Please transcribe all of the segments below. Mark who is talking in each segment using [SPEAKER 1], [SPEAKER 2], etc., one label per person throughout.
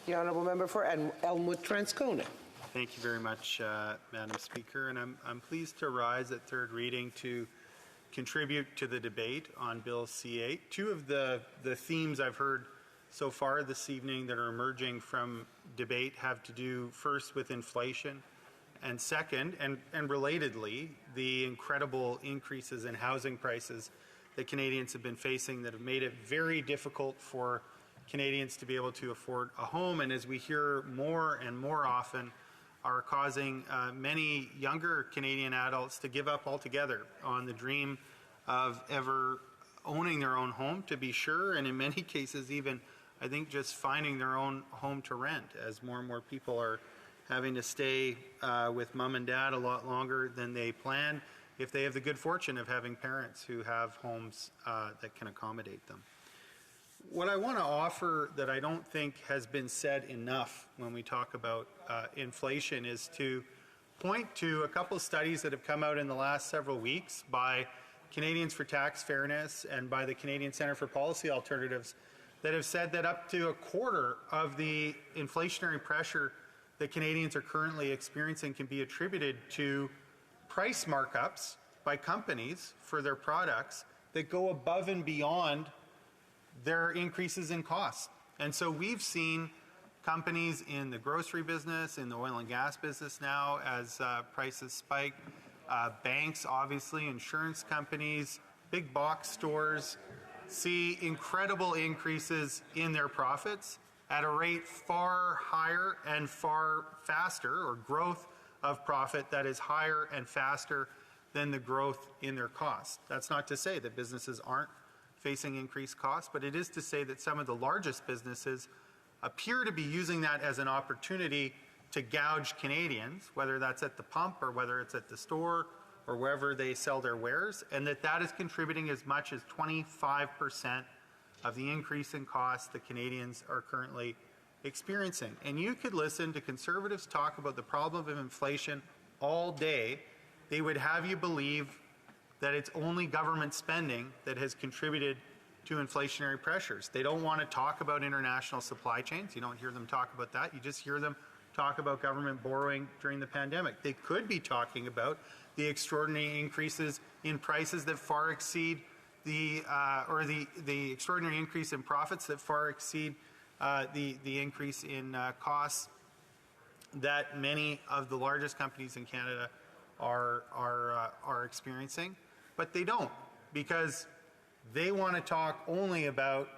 [SPEAKER 1] The Honourable Member for Elmwood Transcona.
[SPEAKER 2] Thank you very much, Madam Speaker, and I'm pleased to rise at third reading to contribute to the debate on Bill C-8. Two of the themes I've heard so far this evening that are emerging from debate have to do first with inflation, and second, and relatedly, the incredible increases in housing prices that Canadians have been facing that have made it very difficult for Canadians to be able to afford a home, and as we hear more and more often, are causing many younger Canadian adults to give up altogether on the dream of ever owning their own home, to be sure, and in many cases even, I think, just finding their own home to rent, as more and more people are having to stay with mom and dad a lot longer than they planned, if they have the good fortune of having parents who have homes that can accommodate them. What I want to offer that I don't think has been said enough when we talk about inflation is to point to a couple of studies that have come out in the last several weeks by Canadians for Tax Fairness and by the Canadian Centre for Policy Alternatives that have said that up to a quarter of the inflationary pressure that Canadians are currently experiencing can be attributed to price markups by companies for their products that go above and beyond their increases in costs. And so we've seen companies in the grocery business, in the oil and gas business now as prices spike, banks, obviously, insurance companies, big box stores, see incredible increases in their profits at a rate far higher and far faster, or growth of profit that is higher and faster than the growth in their costs. That's not to say that businesses aren't facing increased costs, but it is to say that some of the largest businesses appear to be using that as an opportunity to gouge Canadians, whether that's at the pump or whether it's at the store or wherever they sell their wares, and that is contributing as much as 25% of the increase in costs that Canadians are currently experiencing. And you could listen to Conservatives talk about the problem of inflation all day. They would have you believe that it's only government spending that has contributed to inflationary pressures. They don't want to talk about international supply chains. You don't hear them talk about that. You just hear them talk about government borrowing during the pandemic. They could be talking about the extraordinary increases in prices that far exceed the extraordinary increase in profits that far exceed the increase in costs that many of the largest companies in Canada are experiencing. But they don't, because they want to talk only about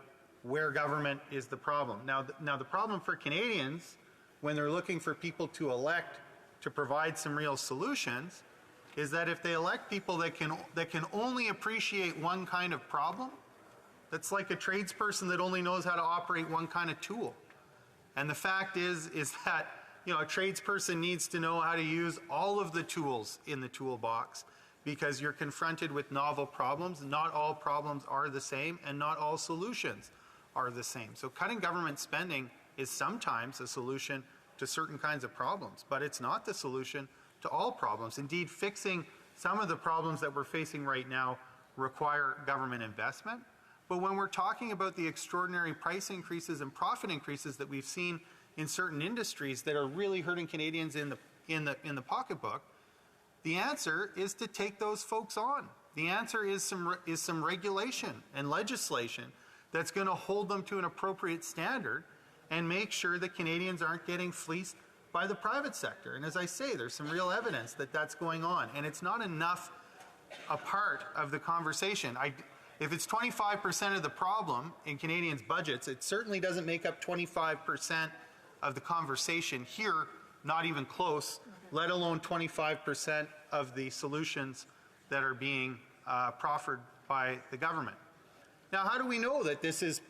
[SPEAKER 2] where government is the problem. Now the problem for Canadians, when they're looking for people to elect to provide some real solutions, is that if they elect people that can only appreciate one kind of problem, that's like a tradesperson that only knows how to operate one kind of tool. And the fact is that a tradesperson needs to know how to use all of the tools in the toolbox, because you're confronted with novel problems. Not all problems are the same, and not all solutions are the same. So cutting government spending is sometimes a solution to certain kinds of problems, but it's not the solution to all problems. Indeed, fixing some of the problems that we're facing right now require government investment. But when we're talking about the extraordinary price increases and profit increases that we've seen in certain industries that are really hurting Canadians in the pocketbook, the answer is to take those folks on. The answer is some regulation and legislation that's going to hold them to an appropriate standard and make sure that Canadians aren't getting fleeced by the private sector. And as I say, there's some real evidence that that's going on, and it's not enough a part of the conversation. If it's 25% of the problem in Canadians' budgets, it certainly doesn't make up 25% of the conversation here, not even close, let alone 25% of the solutions that are being proffered by the government. Now, how do we know that this is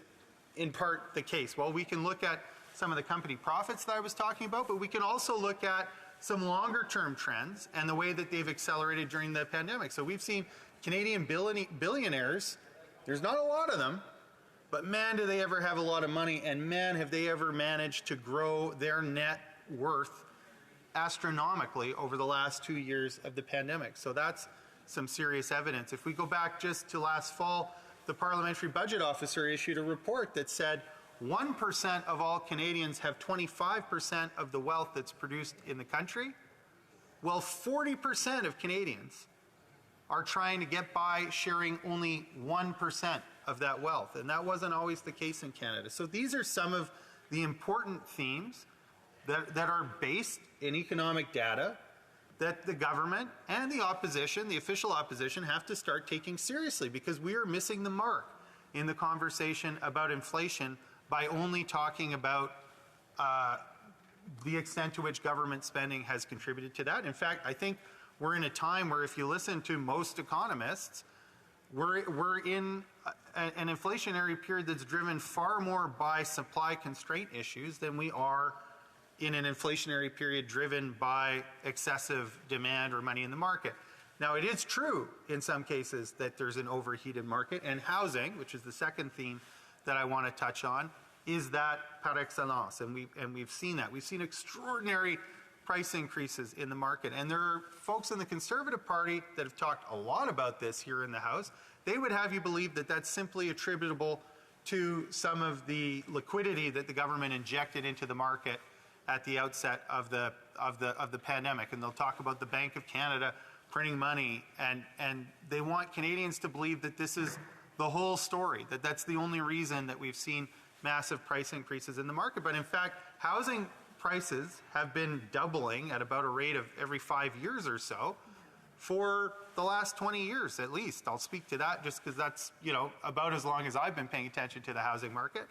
[SPEAKER 2] in part the case? Well, we can look at some of the company profits that I was talking about, but we can also look at some longer-term trends and the way that they've accelerated during the pandemic. So we've seen Canadian billionaires, there's not a lot of them, but man, do they ever have a lot of money, and man, have they ever managed to grow their net worth astronomically over the last 2 years of the pandemic. So that's some serious evidence. If we go back just to last fall, the Parliamentary Budget Officer issued a report that said 1% of all Canadians have 25% of the wealth that's produced in the country. Well, 40% of Canadians are trying to get by sharing only 1% of that wealth. And that wasn't always the case in Canada. So these are some of the important themes that are based in economic data that the government and the opposition, the official opposition, have to start taking seriously, because we are missing the mark in the conversation about inflation by only talking about the extent to which government spending has contributed to that. In fact, I think we're in a time where, if you listen to most economists, we're in an inflationary period that's driven far more by supply constraint issues than we are in an inflationary period driven by excessive demand or money in the market. Now, it is true in some cases that there's an overheated market, and housing, which is the second theme that I want to touch on, is that par excellence, and we've seen that. We've seen extraordinary price increases in the market, and there are folks in the Conservative Party that have talked a lot about this here in the House. They would have you believe that that's simply attributable to some of the liquidity that the government injected into the market at the outset of the pandemic, and they'll talk about the Bank of Canada printing money, and they want Canadians to believe that this is the whole story, that that's the only reason that we've seen massive price increases in the market. But in fact, housing prices have been doubling at about a rate of every 5 years or so for the last 20 years at least. I'll speak to that just because that's, about as long as I've been paying attention to the housing market.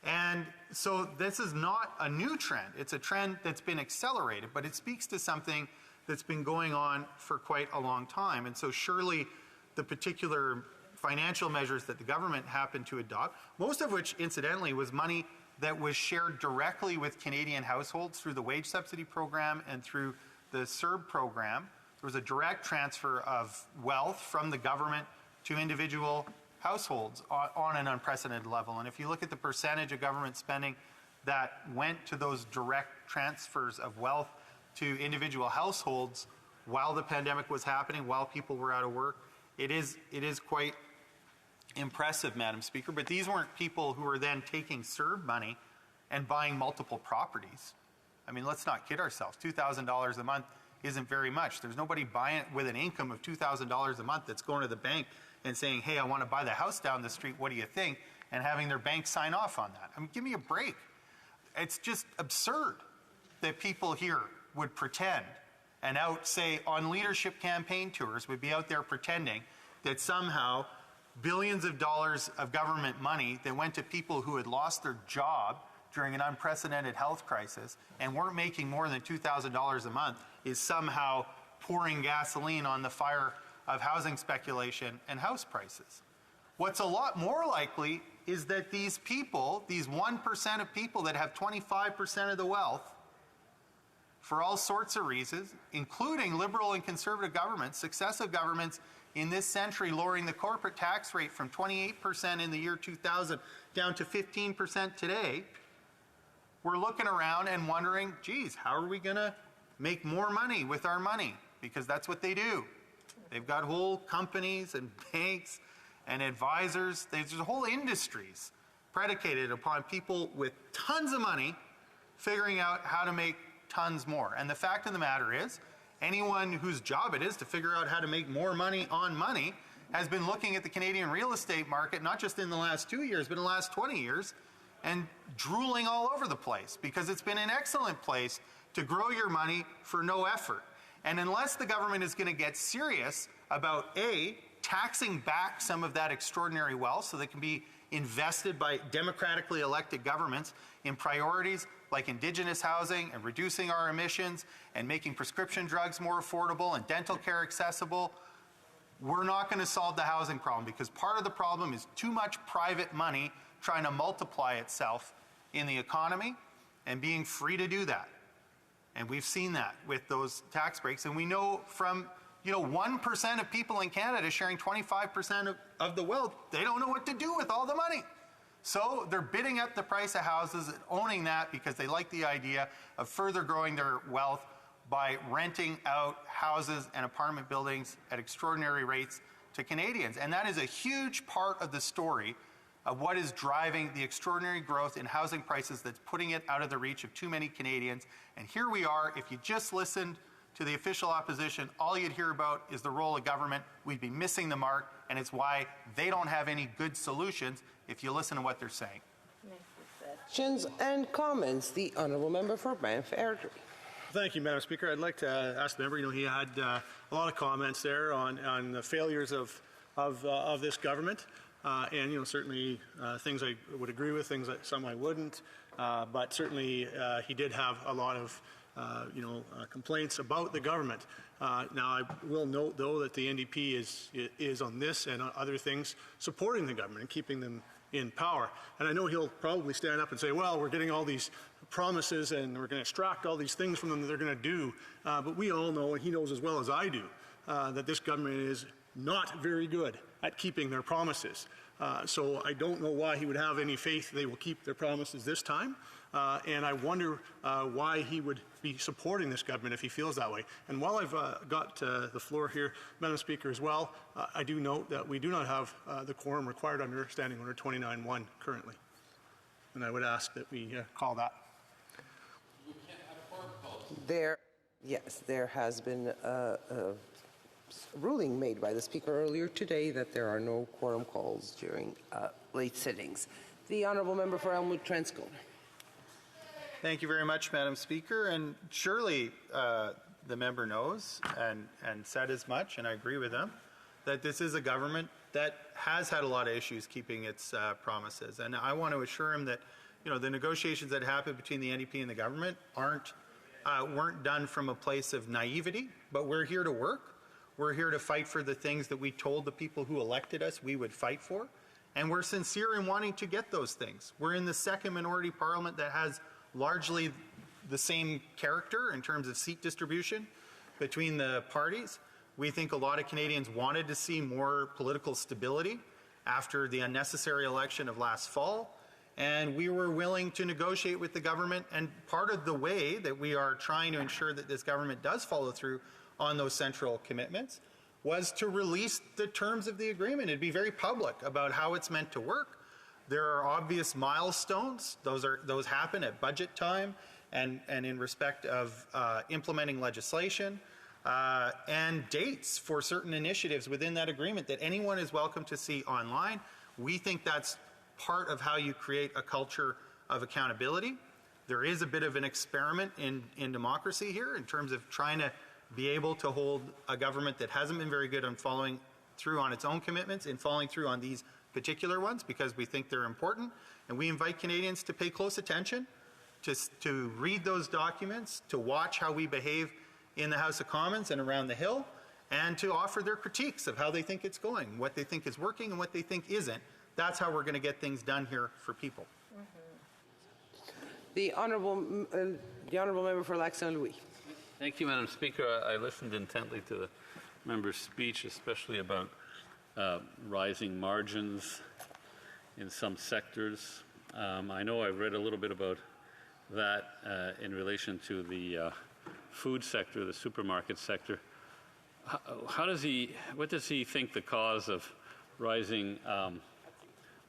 [SPEAKER 2] And so this is not a new trend. It's a trend that's been accelerated, but it speaks to something that's been going on for quite a long time. And so surely the particular financial measures that the government happened to adopt, most of which incidentally was money that was shared directly with Canadian households through the wage subsidy program and through the CERB program. There was a direct transfer of wealth from the government to individual households on an unprecedented level. And if you look at the percentage of government spending that went to those direct transfers of wealth to individual households while the pandemic was happening, while people were out of work, it is quite impressive, Madam Speaker. But these weren't people who were then taking CERB money and buying multiple properties. I mean, let's not kid ourselves. $2,000 a month isn't very much. There's nobody buying it with an income of $2,000 a month that's going to the bank and saying, hey, I want to buy the house down the street, what do you think? And having their bank sign off on that. I mean, give me a break. It's just absurd that people here would pretend and say on leadership campaign tours would be out there pretending that somehow billions of dollars of government money that went to people who had lost their job during an unprecedented health crisis and weren't making more than $2,000 a month is somehow pouring gasoline on the fire of housing speculation and house prices. What's a lot more likely is that these people, these 1% of people that have 25% of the wealth, for all sorts of reasons, including Liberal and Conservative governments, successive governments in this century lowering the corporate tax rate from 28% in the year 2000 down to 15% today, we're looking around and wondering, geez, how are we going to make more money with our money? Because that's what they do. They've got whole companies and banks and advisors. There's whole industries predicated upon people with tons of money figuring out how to make tons more. And the fact of the matter is, anyone whose job it is to figure out how to make more money on money has been looking at the Canadian real estate market, not just in the last 2 years, but in the last 20 years, and drooling all over the place because it's been an excellent place to grow your money for no effort. And unless the government is going to get serious about A, taxing back some of that extraordinary wealth so that it can be invested by democratically elected governments in priorities like Indigenous housing and reducing our emissions and making prescription drugs more affordable and dental care accessible, we're not going to solve the housing problem, because part of the problem is too much private money trying to multiply itself in the economy and being free to do that. And we've seen that with those tax breaks. And we know from 1% of people in Canada sharing 25% of the wealth, they don't know what to do with all the money. So they're bidding up the price of houses and owning that because they like the idea of further growing their wealth by renting out houses and apartment buildings at extraordinary rates to Canadians. And that is a huge part of the story of what is driving the extraordinary growth in housing prices that's putting it out of the reach of too many Canadians. And here we are. If you just listened to the official opposition, all you'd hear about is the role of government. We'd be missing the mark, and it's why they don't have any good solutions if you listen to what they're saying.
[SPEAKER 1] Questions and comments. The Honourable Member for Banff Airdrie.
[SPEAKER 3] Thank you, Madam Speaker. I'd like to ask the member, he had a lot of comments there on the failures of this government. And, certainly things I would agree with, things that some I wouldn't. But certainly he did have a lot of, complaints about the government. Now, I will note, though, that the NDP is on this and on other things supporting the government and keeping them in power. And I know he'll probably stand up and say, well, we're getting all these promises and we're going to extract all these things from them that they're going to do. But we all know, and he knows as well as I do, that this government is not very good at keeping their promises. So I don't know why he would have any faith they will keep their promises this time. And I wonder why he would be supporting this government if he feels that way. And while I've got the floor here, Madam Speaker, as well, I do note that we do not have the quorum required under Standing Order 29-1 currently. And I would ask that we call that.
[SPEAKER 1] There has been a ruling made by the Speaker earlier today that there are no quorum calls during late sittings. The Honourable Member for Elmwood Transcona.
[SPEAKER 2] Thank you very much, Madam Speaker. And surely the member knows and said as much, and I agree with him, that this is a government that has had a lot of issues keeping its promises. And I want to assure him that the negotiations that happened between the NDP and the government weren't done from a place of naivety, but we're here to work. We're here to fight for the things that we told the people who elected us we would fight for. And we're sincere in wanting to get those things. We're in the second minority parliament that has largely the same character in terms of seat distribution between the parties. We think a lot of Canadians wanted to see more political stability after the unnecessary election of last fall. And we were willing to negotiate with the government. And part of the way that we are trying to ensure that this government does follow through on those central commitments was to release the terms of the agreement and be very public about how it's meant to work. There are obvious milestones. Those happen at budget time and in respect of implementing legislation and dates for certain initiatives within that agreement that anyone is welcome to see online. We think that's part of how you create a culture of accountability. There is a bit of an experiment in democracy here in terms of trying to be able to hold a government that hasn't been very good on following through on its own commitments and following through on these particular ones because we think they're important. And we invite Canadians to pay close attention, to read those documents, to watch how we behave in the House of Commons and around the Hill, and to offer their critiques of how they think it's going, what they think is working and what they think isn't. That's how we're going to get things done here for people.
[SPEAKER 1] The Honourable Member for Lac Saint Louis.
[SPEAKER 4] Thank you, Madam Speaker. I listened intently to the member's speech, especially about rising margins in some sectors. I know I've read a little bit about that in relation to the food sector, the supermarket sector. What does he think the cause of rising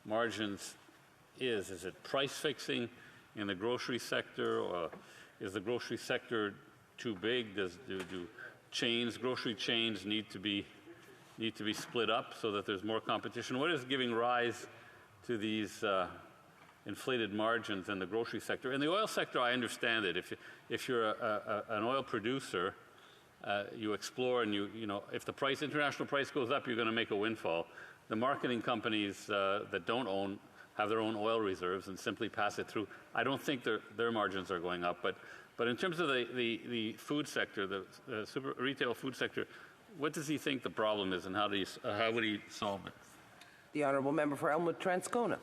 [SPEAKER 4] margins is? Is it price fixing in the grocery sector, or is the grocery sector too big? Do grocery chains need to be split up so that there's more competition? What is giving rise to these inflated margins in the grocery sector? In the oil sector, I understand it. If you're an oil producer, you explore and if the international price goes up, you're going to make a windfall. The marketing companies that don't have their own oil reserves and simply pass it through. I don't think their margins are going up, but in terms of the food sector, the retail food sector, what does he think the problem is, and how would he solve it?
[SPEAKER 1] The Honourable Member for Elmwood Transcona.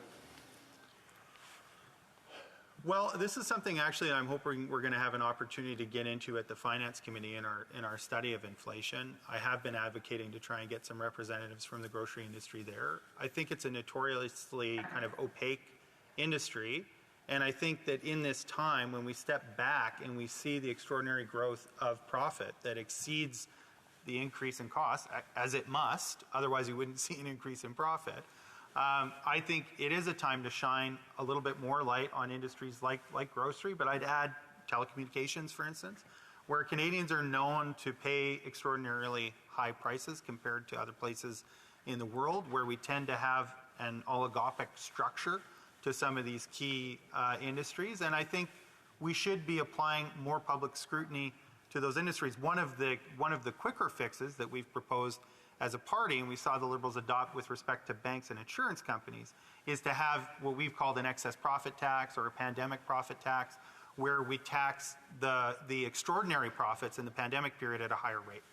[SPEAKER 2] Well, this is something actually I'm hoping we're going to have an opportunity to get into at the Finance Committee in our study of inflation. I have been advocating to try and get some representatives from the grocery industry there. I think it's a notoriously kind of opaque industry, and I think that in this time when we step back and we see the extraordinary growth of profit that exceeds the increase in cost, as it must, otherwise you wouldn't see an increase in profit, I think it is a time to shine a little bit more light on industries like grocery, but I'd add telecommunications, for instance, where Canadians are known to pay extraordinarily high prices compared to other places in the world, where we tend to have an oligopolistic structure to some of these key industries. And I think we should be applying more public scrutiny to those industries. One of the quicker fixes that we've proposed as a party, and we saw the Liberals adopt with respect to banks and insurance companies, is to have what we've called an excess profit tax or a pandemic profit tax, where we tax the extraordinary profits in the pandemic period at a higher rate.